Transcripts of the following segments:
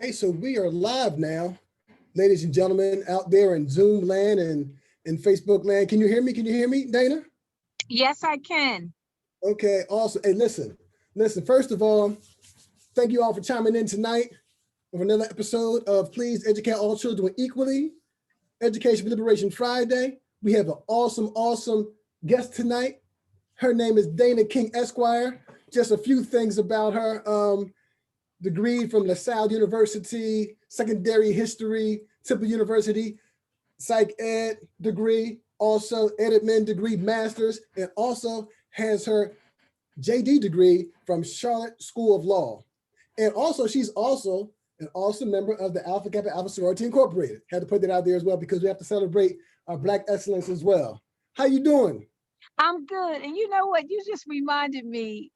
Hey, so we are live now, ladies and gentlemen, out there in Zoom land and in Facebook land. Can you hear me? Can you hear me, Dana? Yes, I can. Okay, awesome. Hey, listen. First of all, thank you all for chiming in tonight for another episode of Please Educate All Children Equally, Education for Liberation Friday. We have an awesome guest tonight. Her name is Dana King Esquire. Just a few things about her. Degree from LaSalle University, secondary history, Temple University, psych ed degree, also editment degree, master's, and also has her JD degree from Charlotte School of Law. And also, she's also an awesome member of the Alpha Kappa Alpha Sorority Incorporated. Had to put that out there as well because we have to celebrate our Black excellence as well. How you doing? I'm good. And you know what? You just reminded me.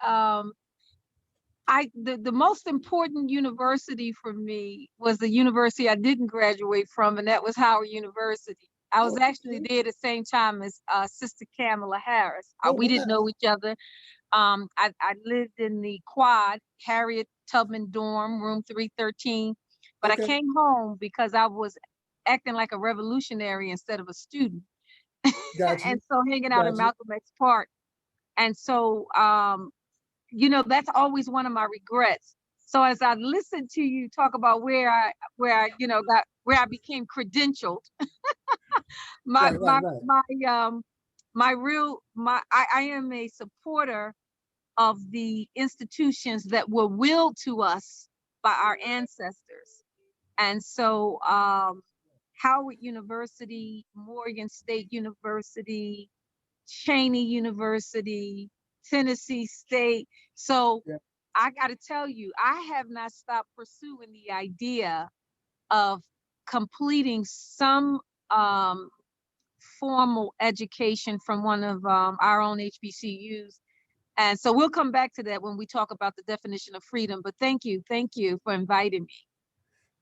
The most important university for me was the university I didn't graduate from, and that was Howard University. I was actually there at the same time as Sister Kamala Harris. We didn't know each other. I lived in the quad, Harriet Tubman dorm, room 313, but I came home because I was acting like a revolutionary instead of a student. Gotcha. And so hanging out in Malcolm X Park. And so, that's always one of my regrets. So as I listened to you talk about where I became credentialed, I am a supporter of the institutions that were willed to us by our ancestors. And so Howard University, Morgan State University, Cheney University, Tennessee State. So I got to tell you, I have not stopped pursuing the idea of completing some formal education from one of our own HBCUs. And so we'll come back to that when we talk about the definition of freedom. But thank you for inviting me.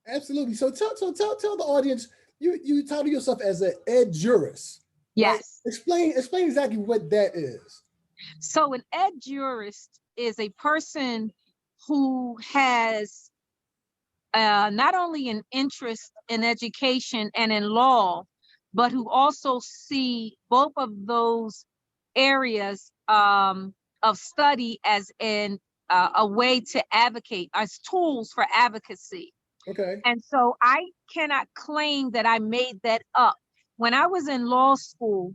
Absolutely. So tell the audience, you title yourself as an ed jurist. Yes. Right? Explain exactly what that is. So an ed jurist is a person who has not only an interest in education and in law, but who also see both of those areas of study as a way to advocate, as tools for advocacy. Okay. And so I cannot claim that I made that up. When I was in law school,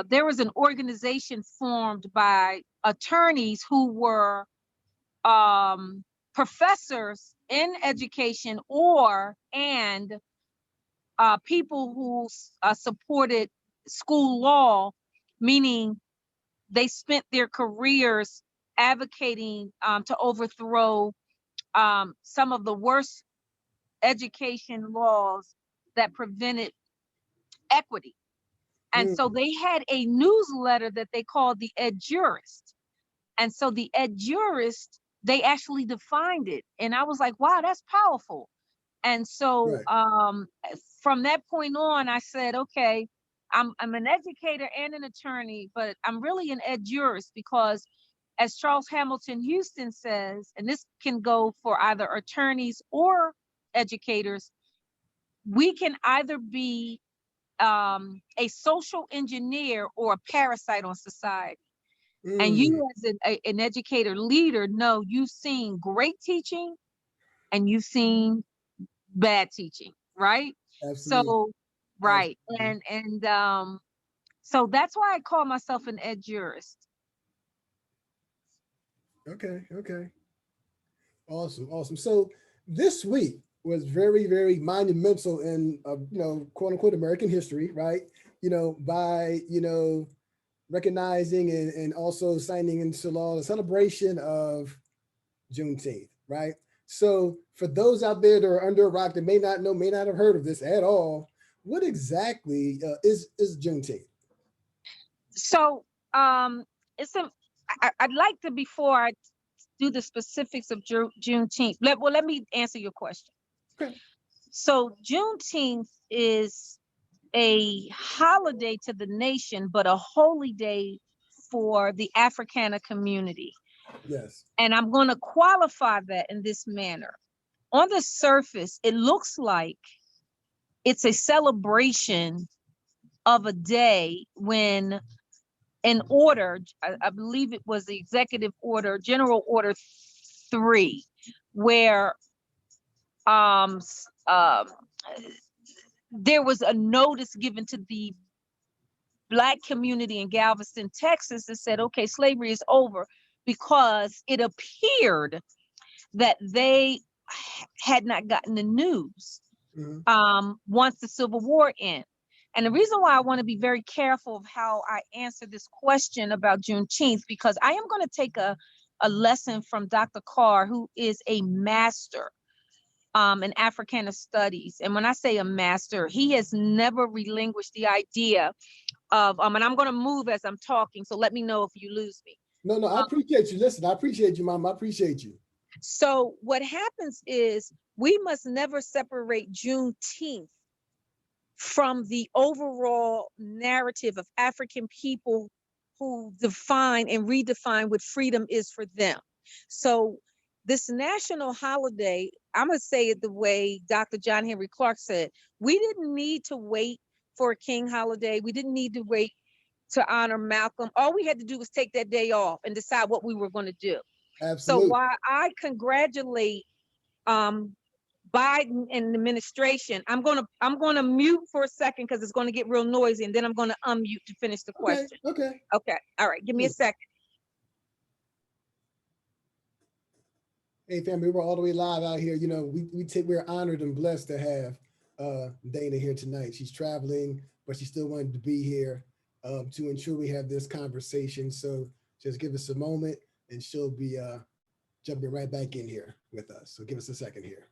there was an organization formed by attorneys who were professors in education and people who supported school law, meaning they spent their careers advocating to overthrow some of the worst education laws that prevented equity. And so they had a newsletter that they called the Ed Jurist. And so the Ed Jurist, they actually defined it. And I was like, wow, that's powerful. And so from that point on, I said, okay, I'm an educator and an attorney, but I'm really an Ed Jurist because as Charles Hamilton Houston says, and this can go for either attorneys or educators, we can either be a social engineer or a parasite on society. And you as an educator leader know you've seen great teaching and you've seen bad teaching, right? Absolutely. So, right. And so that's why I call myself an ed jurist. Okay. Awesome. So this week was very monumental in quote unquote American history, right? By recognizing and also signing into law the celebration of Juneteenth, right? So for those out there that are under a rock that may not know, may not have heard of this at all, what exactly is Juneteenth? So I'd like to, before I do the specifics of Juneteenth, let me answer your question. Okay. So Juneteenth is a holiday to the nation, but a holy day for the Africana community. Yes. And I'm going to qualify that in this manner. on the surface, it looks like it's a celebration of a day when an order, I believe it was the executive order, General Order 3, where there was a notice given to the Black community in Galveston, Texas, that said, okay, slavery is over, because it appeared that they had not gotten the news once the Civil War ended. And the reason why I want to be very careful of how I answer this question about Juneteenth, because I am going to take a lesson from Dr. Carr, who is a master in Africana studies. And when I say a master, he has never relinquished the idea of, and I'm going to move as I'm talking, so let me know if you lose me. No, I appreciate you. Listen, I appreciate you, Mom. I appreciate you. So what happens is we must never separate Juneteenth from the overall narrative of African people who define and redefine what freedom is for them. So this national holiday, I'm going to say it the way Dr. John Henry Clark said, we didn't need to wait for a King holiday. We didn't need to wait to honor Malcolm. All we had to do was take that day off and decide what we were going to do. Absolutely. So while I congratulate Biden and the administration, I'm gonna mute for a second because it's gonna get real noisy, and then I'm gonna unmute to finish the question. Okay. All right, give me a second. Hey family, we're all the way live out here. You know, we're honored and blessed to have Dana here tonight. She's traveling, but she still wanted to be here to ensure we have this conversation. So just give us a moment and she'll be jumping right back in here with us. So give us a second here.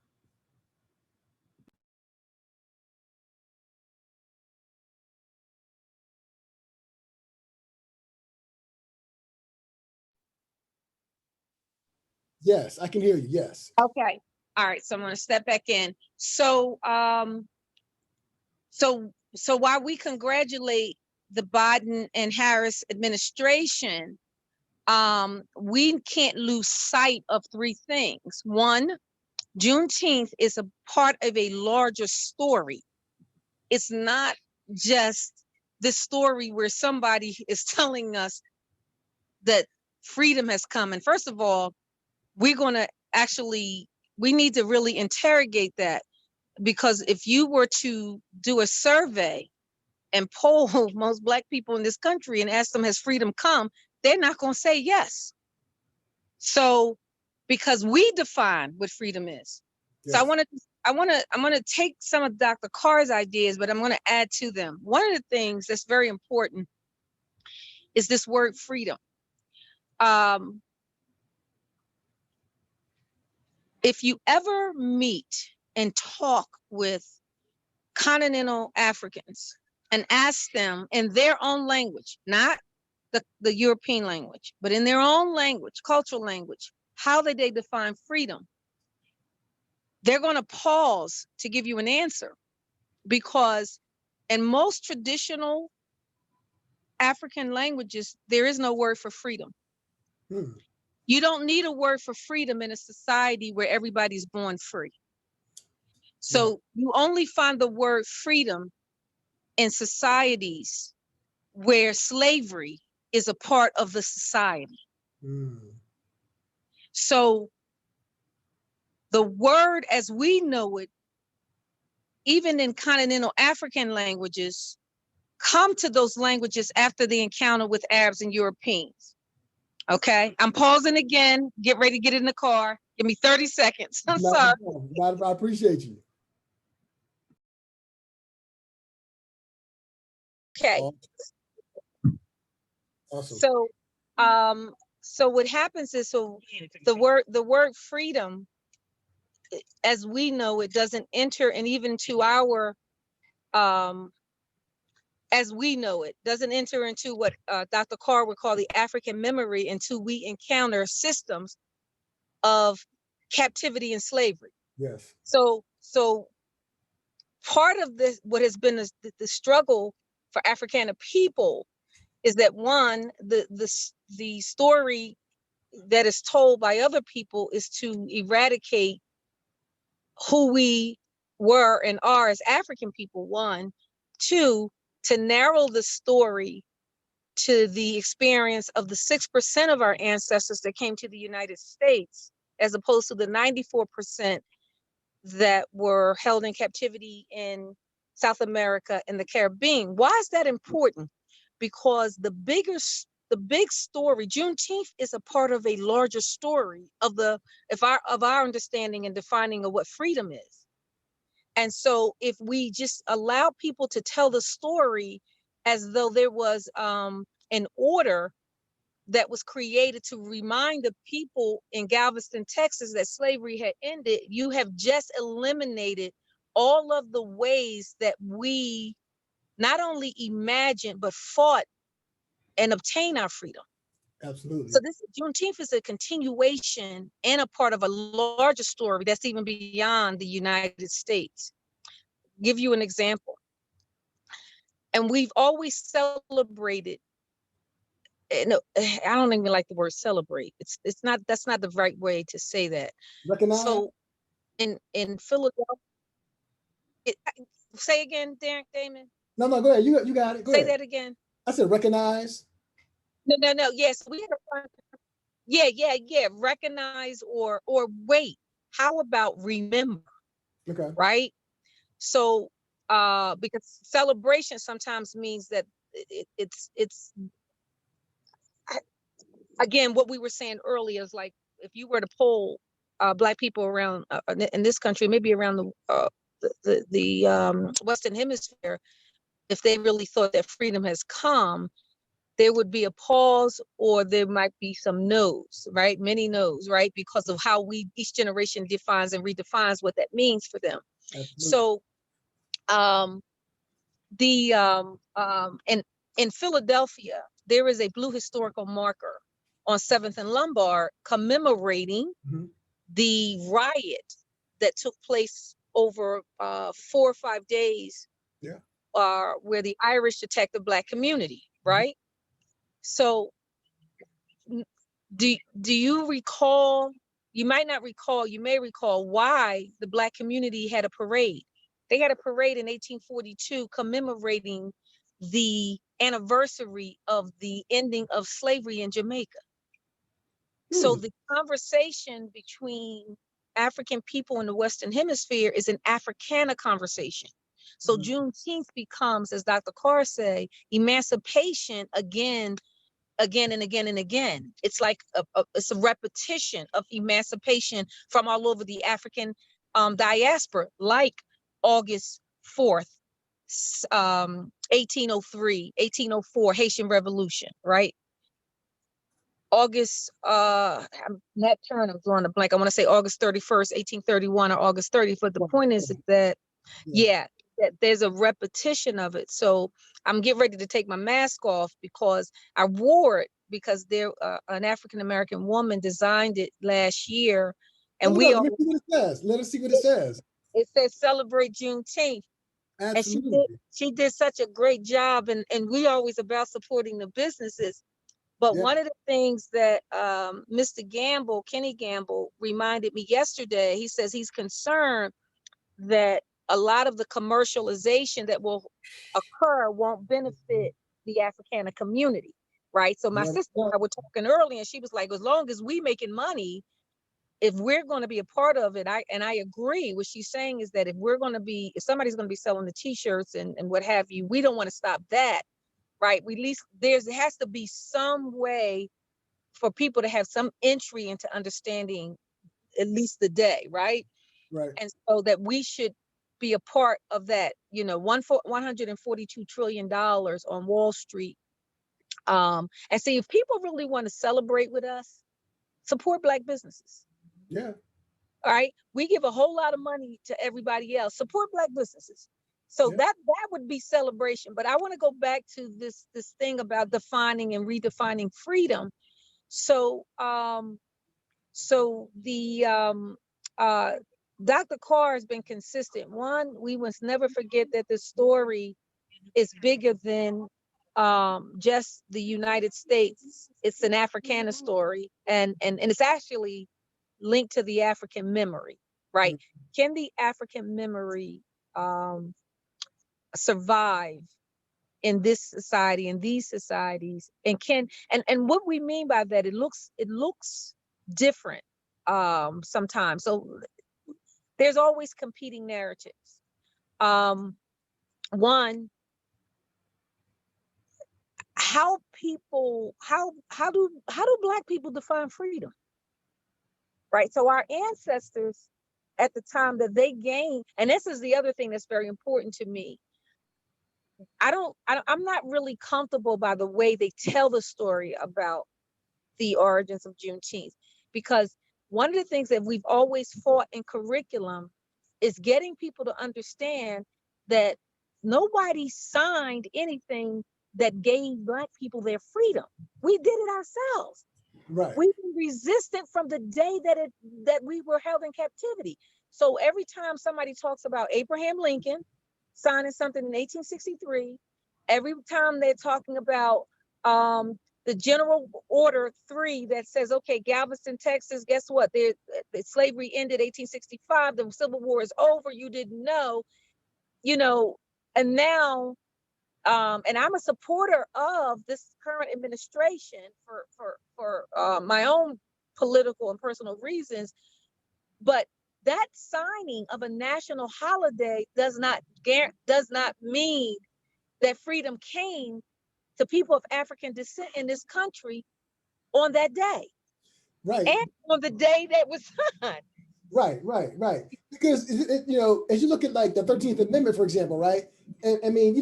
Yes, I can hear you. Yes. Okay. All right. So I'm going to step back in. So, so while we congratulate the Biden and Harris administration, we can't lose sight of three things. One, Juneteenth is a part of a larger story. It's not just this story where somebody is telling us that freedom has come. And first of all, we're going to we need to really interrogate that, because if you were to do a survey and poll most Black people in this country and ask them, has freedom come? They're not going to say yes. So, because we define what freedom is. Yes. So I'm going to take some of Dr. Carr's ideas, but I'm going to add to them. One of the things that's very important is this word freedom. If you ever meet and talk with continental Africans and ask them in their own language, not the European language, but in their own language, cultural language, how they define freedom, they're going to pause to give you an answer, because in most traditional African languages, there is no word for freedom. You don't need a word for freedom in a society where everybody's born free. So you only find the word freedom in societies where slavery is a part of the society. So the word as we know it, even in continental African languages, come to those languages after the encounter with Arabs and Europeans. Okay, I'm pausing again. Get ready to get in the car. Give me 30 seconds. I'm sorry. I appreciate you. Okay. Awesome. So what happens is, the word freedom, as we know it, doesn't enter, and even to our as we know it, doesn't enter into what Dr. Carr would call the African memory until we encounter systems of captivity and slavery. Yes. So part of this, what has been the struggle for Africana people, is that one, the story that is told by other people is to eradicate who we were and are as African people, one. Two, to narrow the story to the experience of the 6% of our ancestors that came to the United States, as opposed to the 94% that were held in captivity in South America and the Caribbean. Why is that important? Because the big story, Juneteenth, is a part of a larger story of our understanding and defining of what freedom is. And so if we just allow people to tell the story as though there was an order that was created to remind the people in Galveston, Texas, that slavery had ended, you have just eliminated all of the ways that we not only imagined, but fought and obtained our freedom. Absolutely. So this Juneteenth is a continuation and a part of a larger story that's even beyond the United States. Give you an example. And we've always celebrated, no, I don't even like the word celebrate. It's not, that's not the right way to say that. Recognize? So in Philadelphia, say again, Damon. No, go ahead. You got it. Go Say ahead. that again. I said recognize. No. Yes, we had a yeah. Recognize or wait. How about remember? Okay. Right. So because celebration sometimes means that it's again, what we were saying earlier is like, if you were to poll Black people around in this country, maybe around the Western Hemisphere, if they really thought that freedom has come, there would be a pause, or there might be some no's, right? Many no's, right? Because of how each generation defines and redefines what that means for them. Absolutely. So, in Philadelphia, there is a blue historical marker on 7th and Lombard commemorating the riot that took place over 4 or 5 days, where the Irish attacked the Black community, right? So do you recall, you might not recall, you may recall why the Black community had a parade. They had a parade in 1842 commemorating the anniversary of the ending of slavery in Jamaica. So the conversation between African people in the Western Hemisphere is an Africana conversation. So Juneteenth becomes, as Dr. Carr say, emancipation again and again and again. It's like it's a repetition of emancipation from all over the African diaspora, like August 4th, 1803, 1804, Haitian Revolution, right? August, Nat Turner, I'm drawing a blank. I want to say August 31st, 1831, or August 30th. But the point is that, that there's a repetition of it. So I'm getting ready to take my mask off because I wore it because there an African-American woman designed it last year. And let me see what it says. Let us see what it says. It says celebrate Juneteenth. Absolutely. And she did such a great job. And we always about supporting the businesses. But one of the things that Mr. Gamble, Kenny Gamble, reminded me yesterday, he says he's concerned that a lot of the commercialization that will occur won't benefit the Africana community, right? So my sister and I were talking earlier, and she was like, as long as we making money, if we're going to be a part of it, I agree. What she's saying is that if somebody's going to be selling the T-shirts and what have you, we don't want to stop that. Right, at least there has to be some way for people to have some entry into understanding at least the day, right? Right. And so that we should be a part of that, $142 trillion on Wall Street. And see, if people really want to celebrate with us, support Black businesses. Yeah. All right. We give a whole lot of money to everybody else. Support Black businesses. So that would be celebration. But I want to go back to this thing about defining and redefining freedom. So Dr. Carr has been consistent. One, we must never forget that the story is bigger than just the United States. It's an Africana story, and it's actually linked to the African memory. right? Can the African memory survive in this society, in these societies? And what we mean by that, it looks different sometimes. So there's always competing narratives. One, how do Black people define freedom? Right. So our ancestors at the time that they gained, and this is the other thing that's very important to me. I'm not really comfortable by the way they tell the story about the origins of Juneteenth, because one of the things that we've always fought in curriculum is getting people to understand that nobody signed anything that gave Black people their freedom. We did it ourselves. Right. We've been resistant from the day that we were held in captivity. So every time somebody talks about Abraham Lincoln signing something in 1863, every time they're talking about the General Order 3 that says, okay, Galveston, Texas, guess what? The slavery ended 1865. The Civil War is over. You didn't know, and now, and I'm a supporter of this current administration for my own political and personal reasons, but that signing of a national holiday does not mean that freedom came to people of African descent in this country on that day. Right. And on the day that was signed. Right. Because, as you look at like the 13th Amendment, for example, right? And I mean,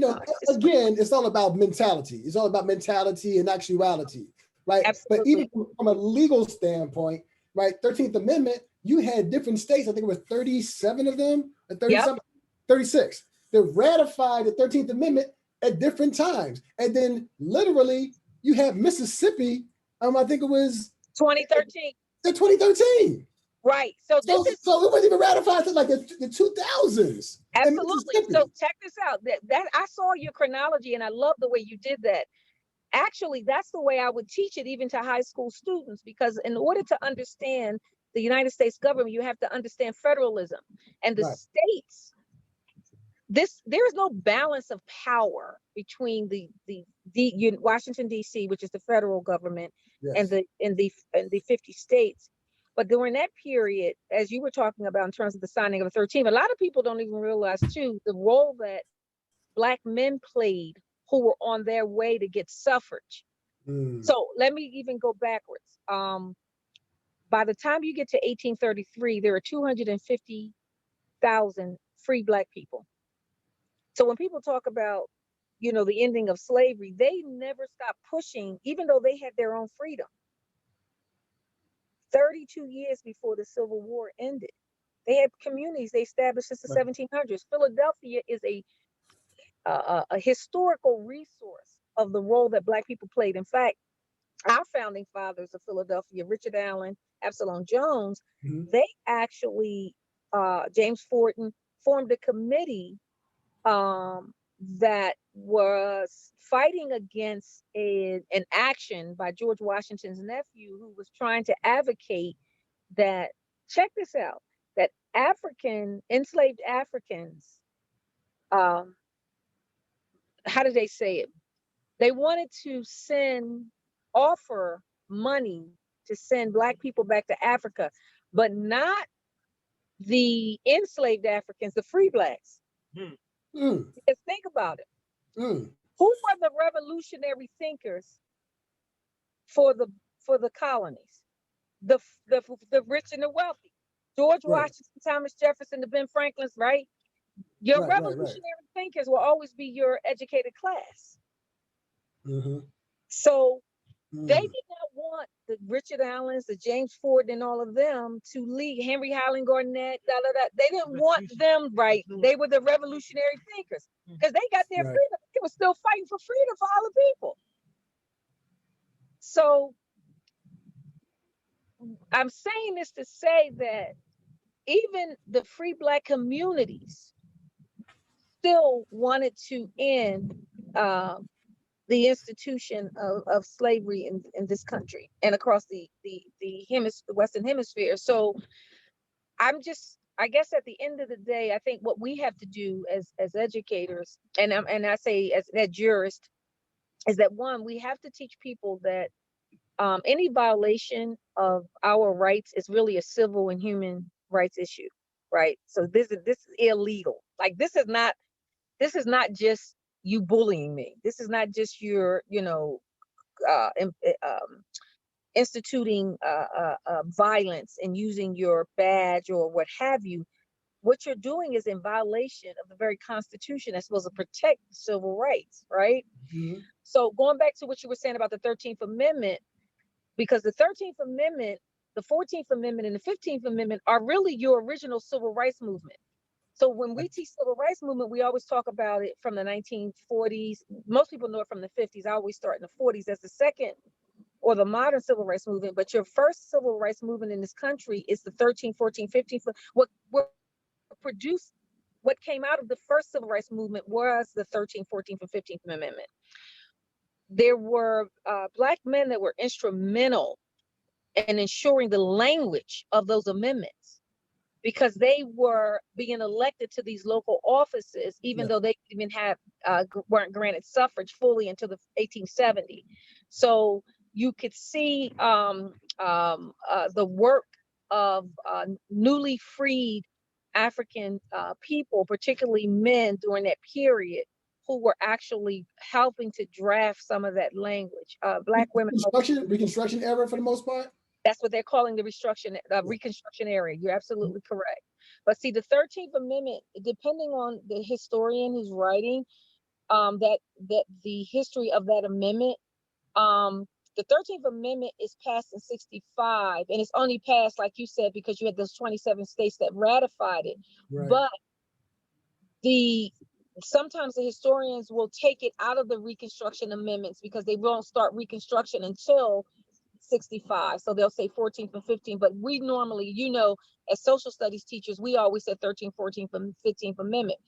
again, it's all about mentality. It's all about mentality and actuality, right? Absolutely. But even from a legal standpoint, right, 13th Amendment, you had different states, I think it was 37 of them, or 36, that ratified the 13th Amendment at different times. And then literally you have Mississippi, I think it was 2013. In 2013. Right. So it wasn't even ratified until like the 2000s. Absolutely. So check this out. That I saw your chronology and I love the way you did that. Actually, that's the way I would teach it even to high school students, because in order to understand the United States government, you have to understand federalism and the states. There is no balance of power between the Washington D.C., which is the federal government, and the 50 states. But during that period, as you were talking about in terms of the signing of the 13th, a lot of people don't even realize too the role that Black men played who were on their way to get suffrage. So let me even go backwards. By the time you get to 1833, there are 250,000 free Black people. So when people talk about, the ending of slavery, they never stopped pushing, even though they had their own freedom. 32 years before the Civil War ended, they had communities they established since the 1700s. Philadelphia is a historical resource of the role that Black people played. In fact, our founding fathers of Philadelphia, Richard Allen, Absalom Jones, they actually, James Forten, formed a committee that was fighting against an action by George Washington's nephew, who was trying to advocate that, check this out, that enslaved Africans, how did they say it? They wanted to offer money to send Black people back to Africa, but not the enslaved Africans, the free Blacks. Because think about it. Who were the revolutionary thinkers for the colonies? The rich and the wealthy. George Washington, Thomas Jefferson, the Ben Franklins, right? Your revolutionary thinkers will always be your educated class. So they did not want the Richard Allens, the James Ford, and all of them to lead. Henry Highland Garnett, they didn't want them, right? They were the revolutionary thinkers because they got their freedom. They were still fighting for freedom for all the people. So I'm saying this to say that even the free Black communities still wanted to end the institution of slavery in this country and across the Western Hemisphere. So I'm just I guess at the end of the day, I think what we have to do as educators, and I say as jurists, is that one, we have to teach people that any violation of our rights is really a civil and human rights issue, right? So this is illegal. Like this is not just you bullying me. This is not just your, uh, im- instituting violence and using your badge or what have you. What you're doing is in violation of the very Constitution that's supposed to protect civil rights, right? Mhm. So going back to what you were saying about the 13th Amendment, because the 13th Amendment, the 14th Amendment, and the 15th Amendment are really your original civil rights movement. So when we teach civil rights movement, we always talk about it from the 1940s. Most people know it from the 50s. I always start in the 40s as the second or the modern civil rights movement. But your first civil rights movement in this country is the 13th, 14th, 15th. What produced, what came out of the first civil rights movement was the 13th, 14th, and 15th Amendment. There were Black men that were instrumental in ensuring the language of those amendments, because they were being elected to these local offices, even Yeah. though they even weren't granted suffrage fully until the 1870. So you could see the work of newly freed African people, particularly men during that period, who were actually helping to draft some of that language. Black women. Reconstruction era for the most part. That's what they're calling the Reconstruction area. You're absolutely correct. But see, the 13th Amendment, depending on the historian who's writing that the history of that amendment, um, the 13th Amendment is passed in 65, and it's only passed, like you said, because you had those 27 states that ratified it. Right. But the sometimes the historians will take it out of the Reconstruction amendments because they won't start Reconstruction until 65. So they'll say 14th and 15th, but we normally, as social studies teachers, we always said 13th, 14th, and 15th Amendment.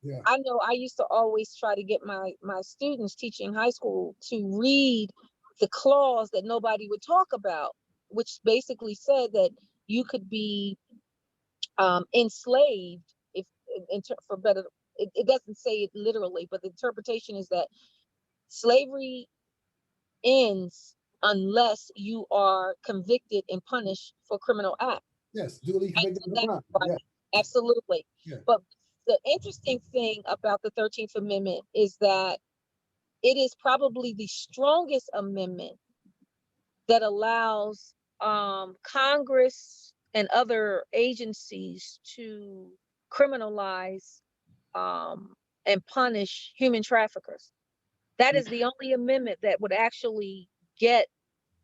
Yeah. I know I used to always try to get my students teaching high school to read the clause that nobody would talk about, which basically said that you could be enslaved if for better. It doesn't say it literally, but the interpretation is that slavery ends unless you are convicted and punished for criminal act. Yes. Duly And convicted so of a that's crime. right. Yeah. Absolutely. Yeah. But the interesting thing about the 13th Amendment is that it is probably the strongest amendment that allows Congress and other agencies to criminalize and punish human traffickers. That is the only amendment that would actually get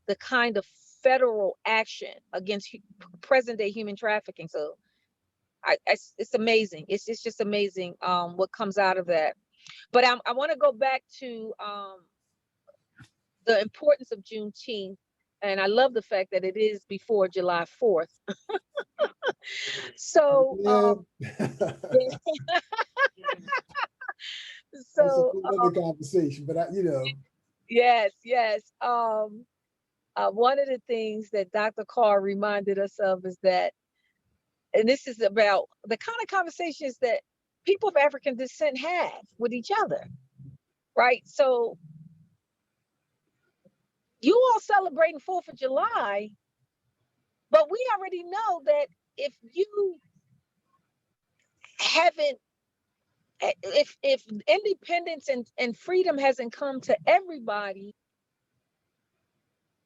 the kind of federal action against present day human trafficking. So it's amazing. It's just amazing what comes out of that. But I want to go back to the importance of Juneteenth. And I love the fact that it is before July 4th. So, Yeah. That's a so whole other conversation, but yes, yes. One of the things that Dr. Carr reminded us of is that, and this is about the kind of conversations that people of African descent have with each other, right? So you all celebrating 4th of July, but we already know that if you haven't, if independence and freedom hasn't come to everybody,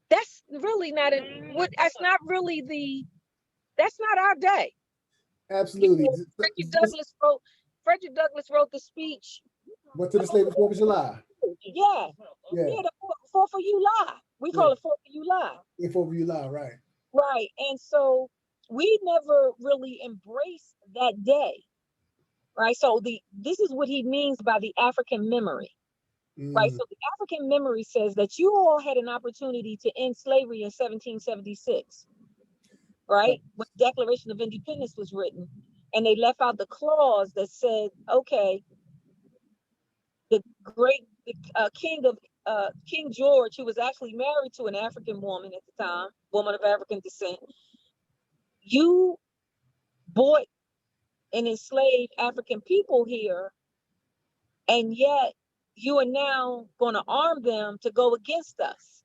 that's really not that's not really that's not our day. absolutely. Frederick Douglass wrote the speech. Went to the slave 4th of July. Yeah, Yeah. yeah, the 4th of July. We Yeah. call it 4th of July. Yeah, 4th of July, right. Right. And so we never really embraced that day. Right. So this is what he means by the African memory. Right. Mm. So the African memory says that you all had an opportunity to end slavery in 1776. Right. When the Declaration of Independence was written. And they left out the clause that said, okay, the great King George, who was actually married to an African woman at the time, woman of African descent, you bought and enslave African people here, and yet you are now going to arm them to go against us.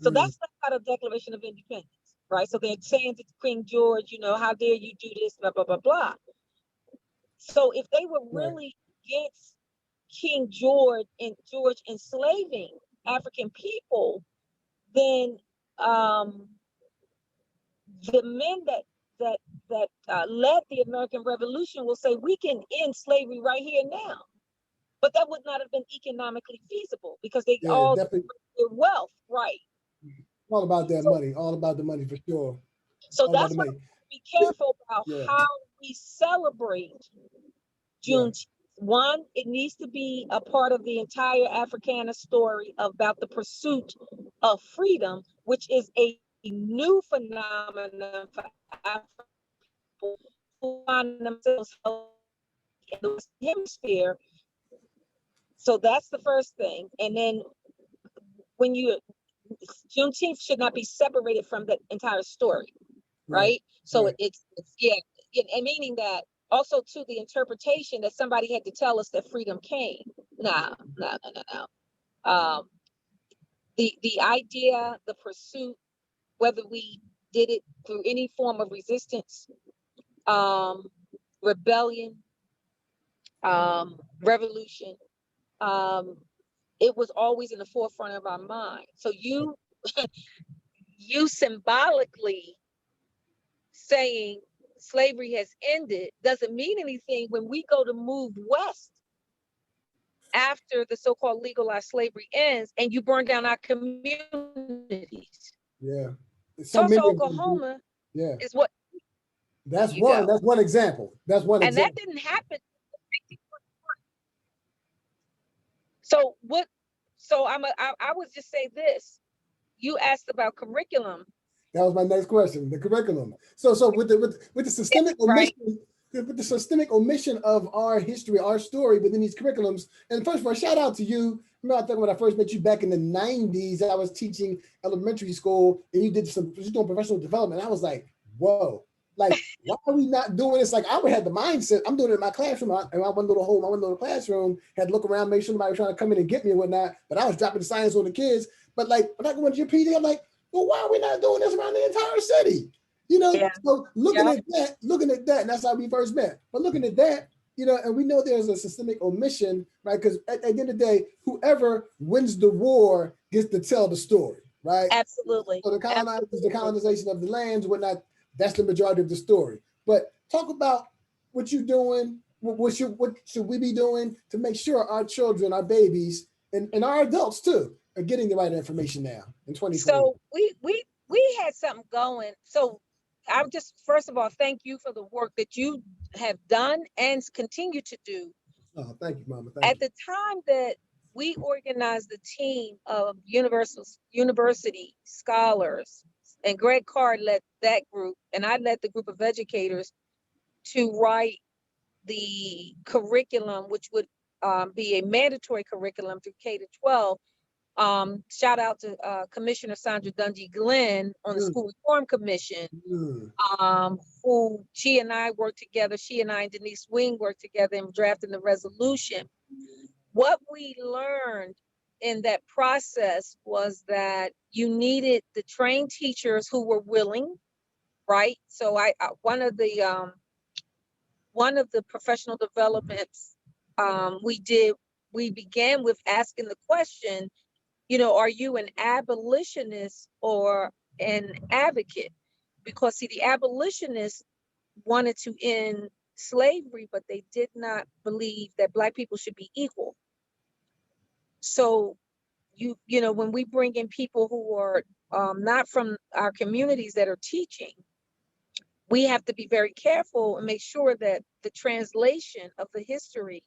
So that's not a Declaration of Independence, right? So they're saying to King George, you know, how dare you do this, blah, blah, blah, blah. So if they were really against King George and George enslaving African people, then the men that led the American Revolution will say we can end slavery right here now. But that would not have been economically feasible because they all definitely their wealth, right? all about that money, all about the money for sure. So All about that's the why money. we be careful about how we celebrate Juneteenth. One, it needs to be a part of the entire Africana story about the pursuit of freedom, which is a new phenomenon for African people who find themselves in the Western Hemisphere. So that's the first thing. And then when Juneteenth should not be separated from the entire story, right? So it's and meaning that also to the interpretation that somebody had to tell us that freedom came. No. The idea, the pursuit, whether we did it through any form of resistance, rebellion, revolution, it was always in the forefront of our mind. So you symbolically saying slavery has ended doesn't mean anything when we go to move west after the so-called legalized slavery ends and you burn down our communities. Yeah. So Tulsa, many Oklahoma is what that's one example. That's one and example. that didn't happen. So I would just say this. You asked about curriculum. That was my next question, the curriculum. So with the systemic omission, with the systemic omission of our history, our story within these curriculums. And first of all, shout out to you. Remember, I think when I first met you back in the 90s, I was teaching elementary school and you did you're doing professional development. I was like, whoa, like, why are we not doing this? Like, I would have the mindset, I'm doing it in my classroom, and my one little classroom, had to look around, make sure nobody was trying to come in and get me and whatnot, but I was dropping the science on the kids. But like, when I go into your PD, I'm like, well, why are we not doing this around the entire city? You know, so looking at that, and that's how we first met. But looking at that, you know, and we know there's a systemic omission, right? Because at the end of the day, whoever wins the war gets to tell the story, right? Absolutely. So the colonization of the lands, whatnot, that's the majority of the story. But talk about what you're doing, what should we be doing to make sure our children, our babies, and our adults too, are getting the right information now in 2020. So we had something going. So I'm just, first of all, thank you for the work that you have done and continue to do. Oh, thank you, Mama. At the time that we organized the team of university scholars, and Greg Carr led that group, and I led the group of educators to write the curriculum, which would be a mandatory curriculum through K to 12. Shout out to Commissioner Sandra Dungy Glenn on the School Reform Commission, who she and I worked together. She and I and Denise Wing worked together in drafting the resolution. What we learned in that process was that you needed the trained teachers who were willing, right? So one of the professional developments we began with asking the question, you know, are you an abolitionist or an advocate? Because see, the abolitionists wanted to end slavery, but they did not believe that Black people should be equal. So you know, when we bring in people who are not from our communities that are teaching, we have to be very careful and make sure that the translation of the history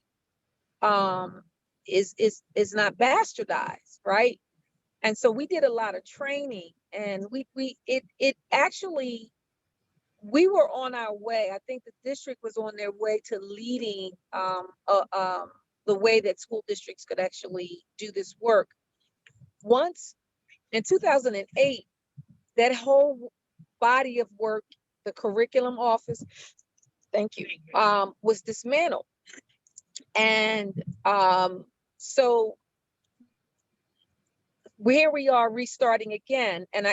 is not bastardized, right? And so we did a lot of training, and it actually, we were on our way. I think the district was on their way to leading the way that school districts could actually do this work. Once in 2008, that whole body of work, the curriculum office, thank you, was dismantled. And so here we are restarting again. And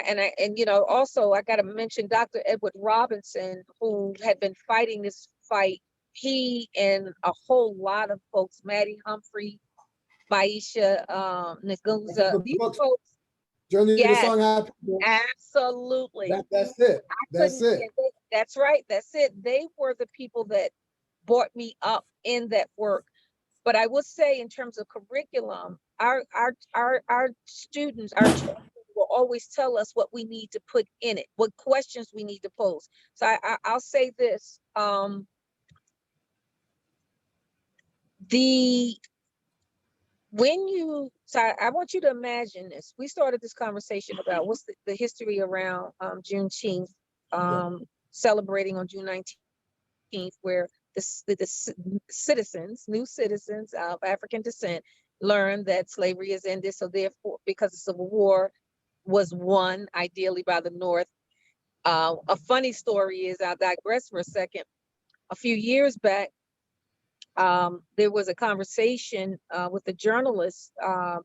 also I got to mention Dr. Edward Robinson, who had been fighting this fight. He and a whole lot of folks, Maddie Humphrey, Maisha, Naguza, these folks. Journey to the Yes, Song High People. absolutely. That's it. That's it. That's right. That's it. They were the people that brought me up in that work. But I would say, in terms of curriculum, our students, our children will always tell us what we need to put in it, what questions we need to pose. So I'll say this: I want you to imagine this. We started this conversation about what's the history around Juneteenth, celebrating on June 19th, where the citizens, new citizens of African descent, learned that slavery is ended. So therefore, because the Civil War was won ideally by the North. A funny story is, I'll digress for a second. A few years back, there was a conversation with the journalists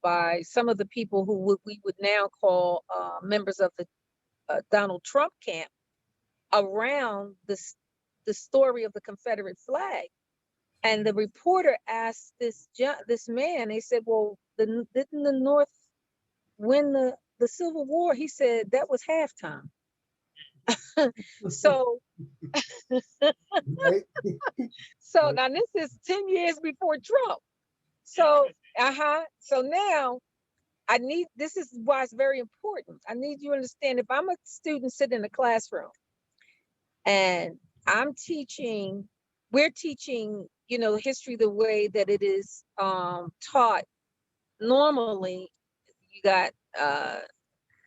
by some of the people who we would now call members of the Donald Trump camp around the story of the Confederate flag. And the reporter asked this man, they said, well, didn't the North win the Civil War? He said, that was halftime. So, Right? so now this is 10 years before Trump. So, so now this is why it's very important. I need you to understand, if I'm a student sitting in a classroom and we're teaching, history the way that it is taught normally. You got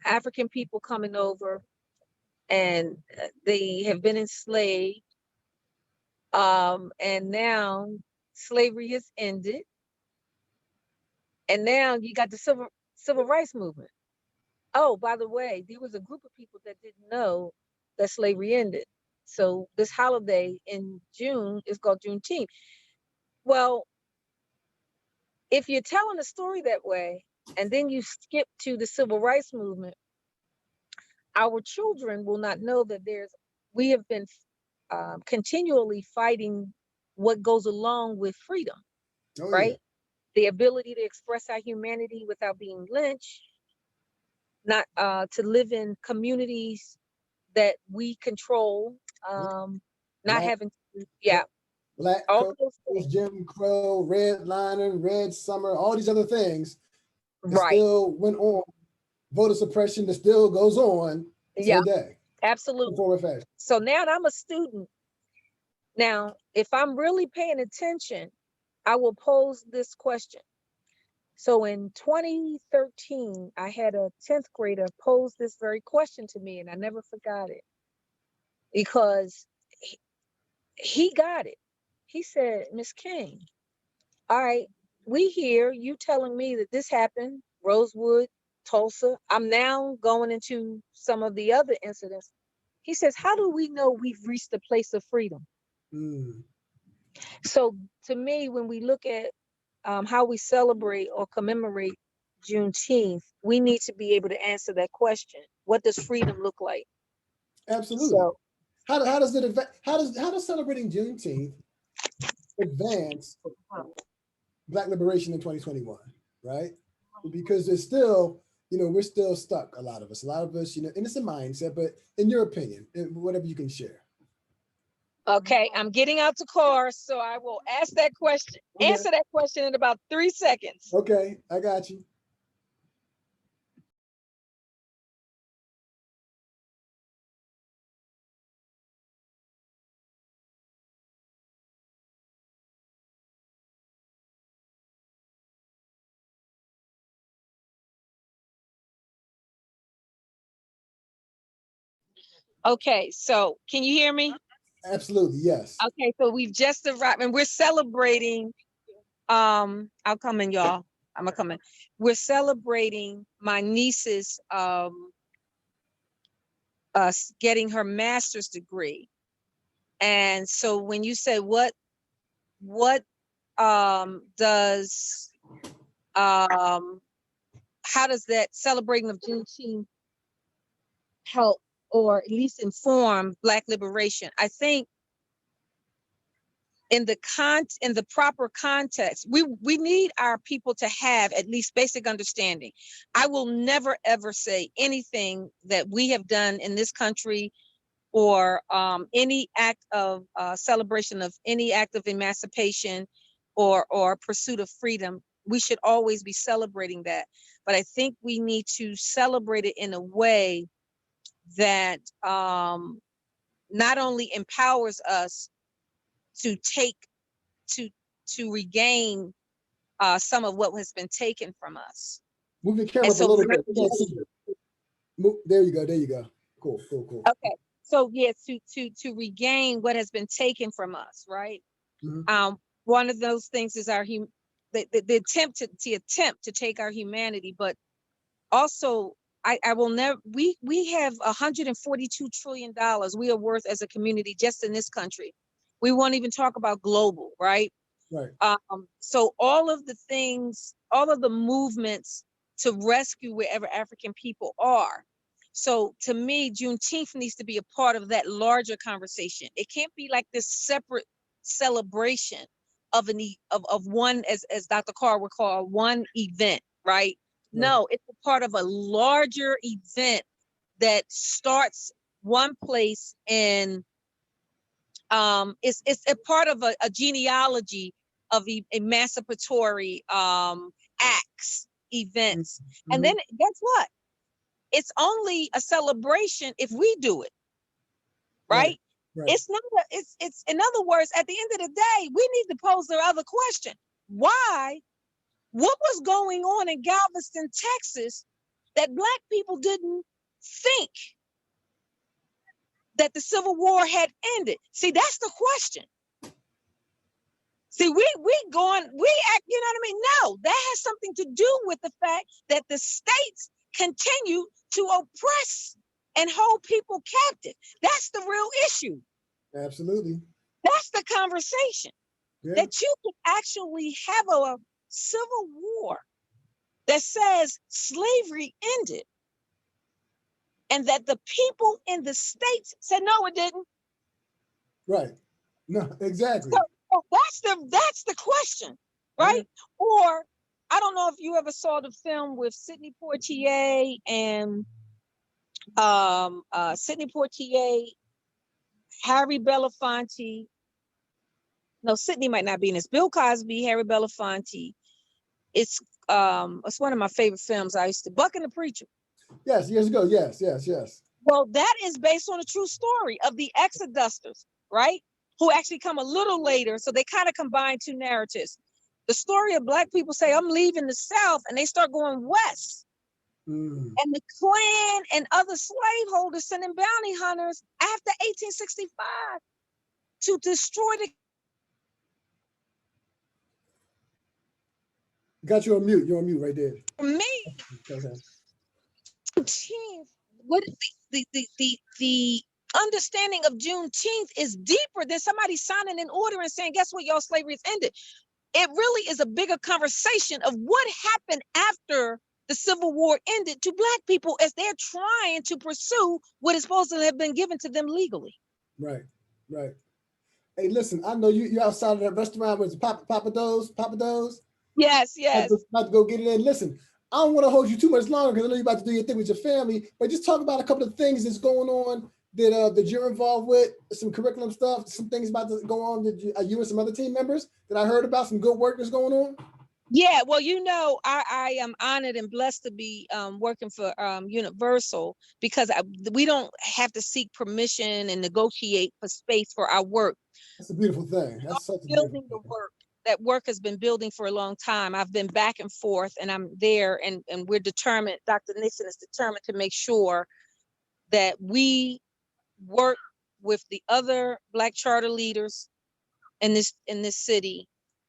African people coming over, and they have been enslaved, and now slavery has ended, and now you got the civil rights movement. Oh, by the way, there was a group of people that didn't know that slavery ended. So this holiday in June is called Juneteenth. Well, if you're telling a story that way, and then you skip to the civil rights movement, our children will not know that we have been continually fighting what goes along with freedom, right? Yeah. The ability to express our humanity without being lynched, not to live in communities that we control, not having to, Black codes, Jim Crow, redlining, red summer, all these other things that still went on, voter suppression that still goes on today. Absolutely. So now I'm a student. Now, if I'm really paying attention, I will pose this question. So in 2013, I had a 10th grader pose this very question to me, and I never forgot it, because he got it. He said, Miss King, all right, we hear you telling me that this happened, Rosewood, Tulsa. I'm now going into some of the other incidents. He says, how do we know we've reached a place of freedom? So to me, when we look at how we celebrate or commemorate Juneteenth, we need to be able to answer that question. What does freedom look like? Absolutely. So, how does celebrating Juneteenth advance Black liberation in 2021, right? Because there's still, we're still stuck, a lot of us, and it's a mindset, but in your opinion, whatever you can share. Okay, I'm getting out the car, so I will ask that question, answer that question in about 3 seconds. Okay, I got you. Okay, so can you hear me? Absolutely, yes. Okay, so we've just arrived and we're celebrating. I'll come in, y'all. I'm gonna come in. We're celebrating my niece's getting her master's degree. And so when you say what does how does that celebrating of Juneteenth help or at least inform Black liberation? I think in the proper context, we need our people to have at least basic understanding. I will never ever say anything that we have done in this country or any act of celebration of any act of emancipation or pursuit of freedom. We should always be celebrating that. But I think we need to celebrate it in a way that not only empowers us to take to regain some of what has been taken from us. Move your camera And up a so little bit. I can't see you. There you go. There you go. Cool, cool, cool. okay, so yeah, to regain what has been taken from us, right? Mm-hmm. One of those things is the attempt to take our humanity, but also I will never, we have $142 trillion we are worth as a community just in this country. We won't even talk about global, right? Right. So all of the things, all of the movements to rescue wherever African people are. So to me, Juneteenth needs to be a part of that larger conversation. It can't be like this separate celebration of one, as Dr. Carr would call one event, right? No, it's a part of a larger event that starts one place and it's a part of a genealogy of emancipatory acts, events. Mm-hmm. And then guess what? It's only a celebration if we do it, right? Right. It's not it's in other words, at the end of the day, we need to pose the other question. Why? What was going on in Galveston, Texas, that Black people didn't think that the Civil War had ended? See, that's the question. See, we act, you know what I mean? No, that has something to do with the fact that the states continue to oppress and hold people captive. That's the real issue. Absolutely. That's the conversation. Yeah. That you can actually have a civil war that says slavery ended and that the people in the states said, no, it didn't. Right. No, exactly. So that's the question, right? Yeah. Or I don't know if you ever saw the film with Sidney Poitier and Sidney Poitier, Harry Belafonte. No, Sidney might not be in this. Bill Cosby, Harry Belafonte. It's one of my favorite films. I used to Buck and the Preacher. Yes, years ago. Yes. Well, that is based on a true story of the Exodusters, right? Who actually come a little later. So they kind of combine two narratives. The story of Black people say, I'm leaving the South, and they start going west. And the Klan and other slaveholders sending bounty hunters after 1865 to destroy the. Got you on mute. You're on mute right there. For me, what the understanding of Juneteenth is deeper than somebody signing an order and saying, guess what, y'all, slavery is ended. It really is a bigger conversation of what happened after the Civil War ended to Black people as they're trying to pursue what is supposed to have been given to them legally. Right. Hey, listen, I know you're outside of that restaurant with Papa Do's. Yes. About to go get it in. Listen, I don't want to hold you too much longer because I know you're about to do your thing with your family, but just talk about a couple of things that's going on that you're involved with, some curriculum stuff, some things about to go on that you and some other team members that I heard about, some good work that's going on. Yeah, well, I am honored and blessed to be working for Universal because we don't have to seek permission and negotiate for space for our work. That's a beautiful thing. That's such a building beautiful the work. That work has been building for a long time. I've been back and forth and I'm there and we're determined, Dr. Nixon is determined to make sure that we work with the other Black charter leaders in this city.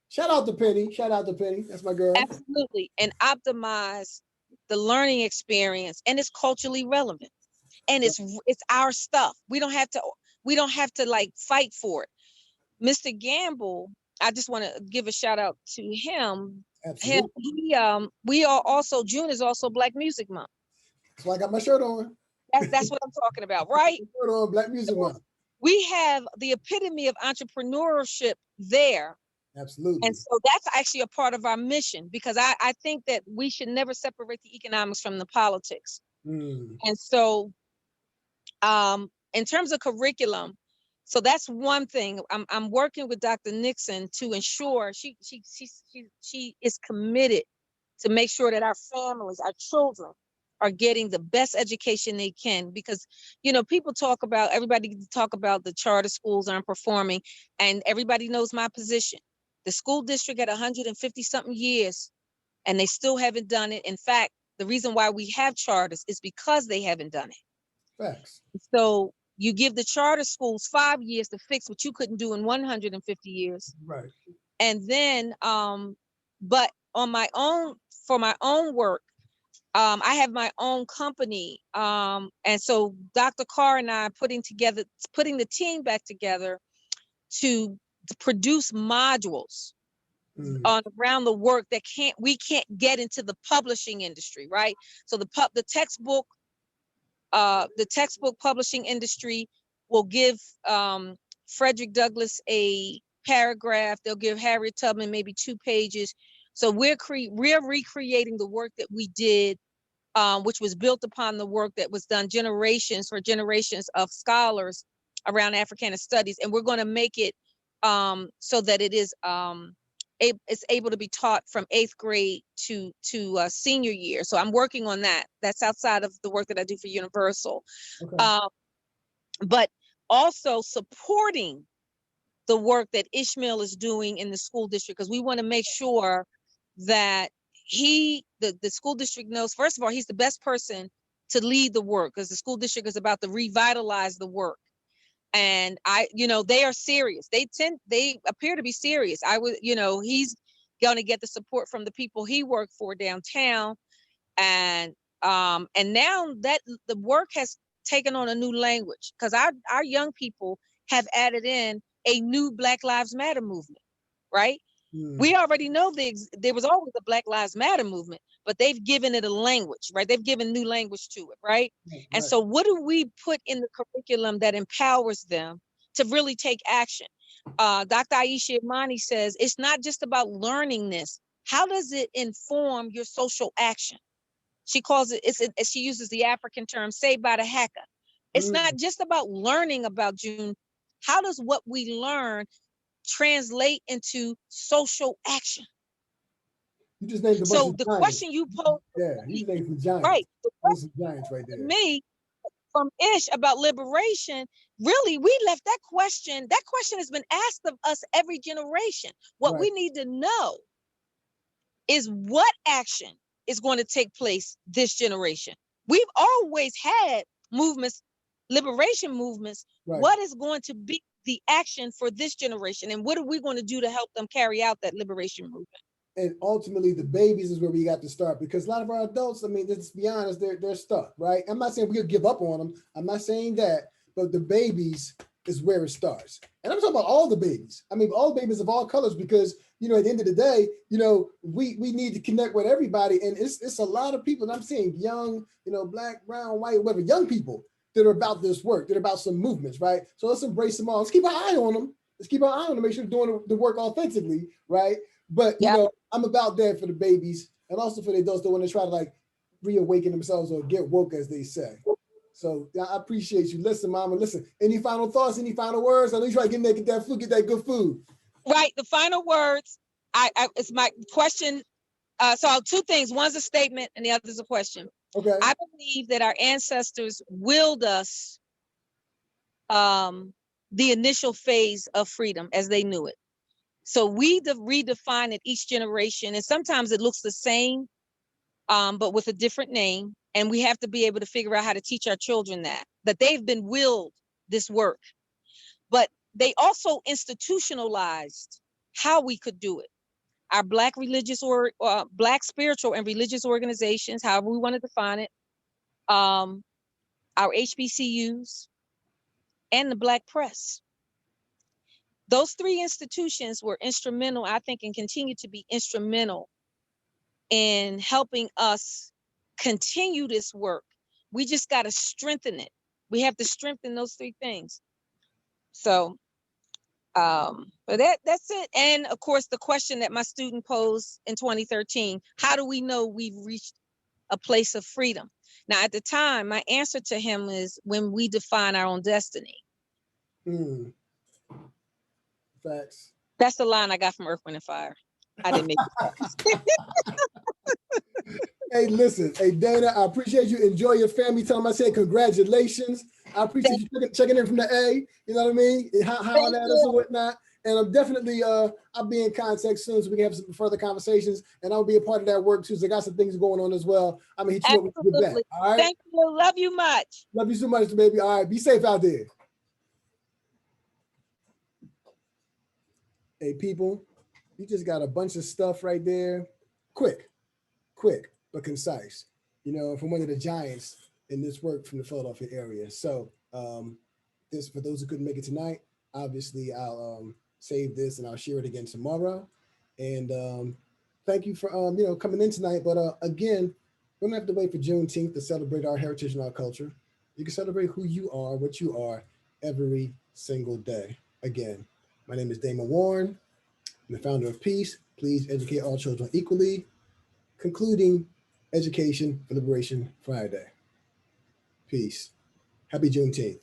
Shout out to Penny. That's my girl. Absolutely. And optimize the learning experience. And it's culturally relevant. And it's our stuff. We don't have to we don't have to like fight for it. Mr. Gamble, I just want to give a shout out to him. Absolutely. We are also, June is also Black Music Month. That's why I got my shirt on. That's what I'm talking about, right? Shirt on, Black Music Month. We have the epitome of entrepreneurship there. Absolutely. And so that's actually a part of our mission, because I think that we should never separate the economics from the politics. And so in terms of curriculum, so that's one thing. I'm working with Dr. Nixon to ensure she is committed to make sure that our families, our children, are getting the best education they can, because people everybody talk about the charter schools aren't performing, and everybody knows my position. The school district at 150 something years, and they still haven't done it. In fact, the reason why we have charters is because they haven't done it. Facts. So you give the charter schools 5 years to fix what you couldn't do in 150 years. Right. And then, but on my own, for my own work, I have my own company. And so Dr. Carr and I are putting the team back together to produce modules on around the work that we can't get into the publishing industry, right? So the textbook publishing industry will give Frederick Douglass a paragraph. They'll give Harriet Tubman maybe 2 pages. So we're recreating the work that we did, which was built upon the work that was done generations of scholars around Africana studies, and we're going to make it so that it is it's able to be taught from 8th grade to senior year. So I'm working on that. That's outside of the work that I do for Universal. Okay. But also supporting the work that Ishmael is doing in the school district, because we want to make sure that the school district knows, first of all, he's the best person to lead the work, because the school district is about to revitalize the work. And they are serious. They appear to be serious. He's going to get the support from the people he worked for downtown. And now that the work has taken on a new language, because our young people have added in a new Black Lives Matter movement, right? We already know there was always a Black Lives Matter movement, but they've given it a language, right? They've given new language to it, right? And so what do we put in the curriculum that empowers them to really take action? Dr. Aisha Imani says, it's not just about learning this. How does it inform your social action? She calls it, she uses the African term, saved by the hacker. It's not just about learning about June. How does what we learn translate into social action? You just named so the giants. Question you posed, you named some giants. Right? The question giants right there. Me from Ish about liberation. Really, we left that question. That question has been asked of us every generation. What we need to know is what action is going to take place this generation. We've always had movements, liberation movements. What is going to be the action for this generation, and what are we going to do to help them carry out that liberation movement? And ultimately, the babies is where we got to start, because a lot of our adults, I mean, let's be honest, they're stuck, right? I'm not saying we'll give up on them. I'm not saying that, but the babies is where it starts. And I'm talking about all the babies. I mean, all babies of all colors, because, at the end of the day, we need to connect with everybody. And it's a lot of people, and I'm seeing young, Black, brown, white, whatever, young people that are about this work, that are about some movements, right? So let's embrace them all. Let's keep an eye on them. Let's keep our eye on them, make sure they're doing the work authentically, right? But, I'm about that for the babies, and also for the adults that want to try to reawaken themselves or get woke, as they say. So I appreciate you. Listen, Mama, listen, any final thoughts, any final words? I know you try to get in there, get that good food. Right, the final words, it's my question. So 2 things, one's a statement and the other is a question. Okay. I believe that our ancestors willed us the initial phase of freedom as they knew it. So we redefine it each generation, and sometimes it looks the same, but with a different name. And we have to be able to figure out how to teach our children that they've been willed this work. But they also institutionalized how we could do it. Our Black religious or Black spiritual and religious organizations, however we want to define it, our HBCUs, and the Black press. Those three institutions were instrumental, I think, and continue to be instrumental in helping us continue this work. We just got to strengthen it. We have to strengthen those three things. So, but that's it. And of course, the question that my student posed in 2013, how do we know we've reached a place of freedom? Now, at the time, my answer to him is when we define our own destiny. Facts. That's the line I got from Earth, Wind, and Fire. I didn't make it. Hey, listen. Hey, Dana, I appreciate you. Enjoy your family. Tell them I said congratulations. I appreciate you checking in from the A. You know what I mean? How that is and whatnot. And I'm definitely, I'll be in contact soon so we can have some further conversations. And I'll be a part of that work too. So I got some things going on as well. I'm going to hit you up with that. All right? Thank you. Love you much. Love you so much, baby. All right. Be safe out there. Hey, people, you just got a bunch of stuff right there. Quick, but concise. You know, from one of the giants in this work from the Philadelphia area. So this, for those who couldn't make it tonight, obviously I'll save this and I'll share it again tomorrow. And thank you for you know, coming in tonight. But again, we don't have to wait for Juneteenth to celebrate our heritage and our culture. You can celebrate who you are, what you are, every single day. Again, my name is Damon Warren. I'm the founder of Peace. Please educate all children equally. Concluding Education for Liberation Friday. Peace. Happy Juneteenth.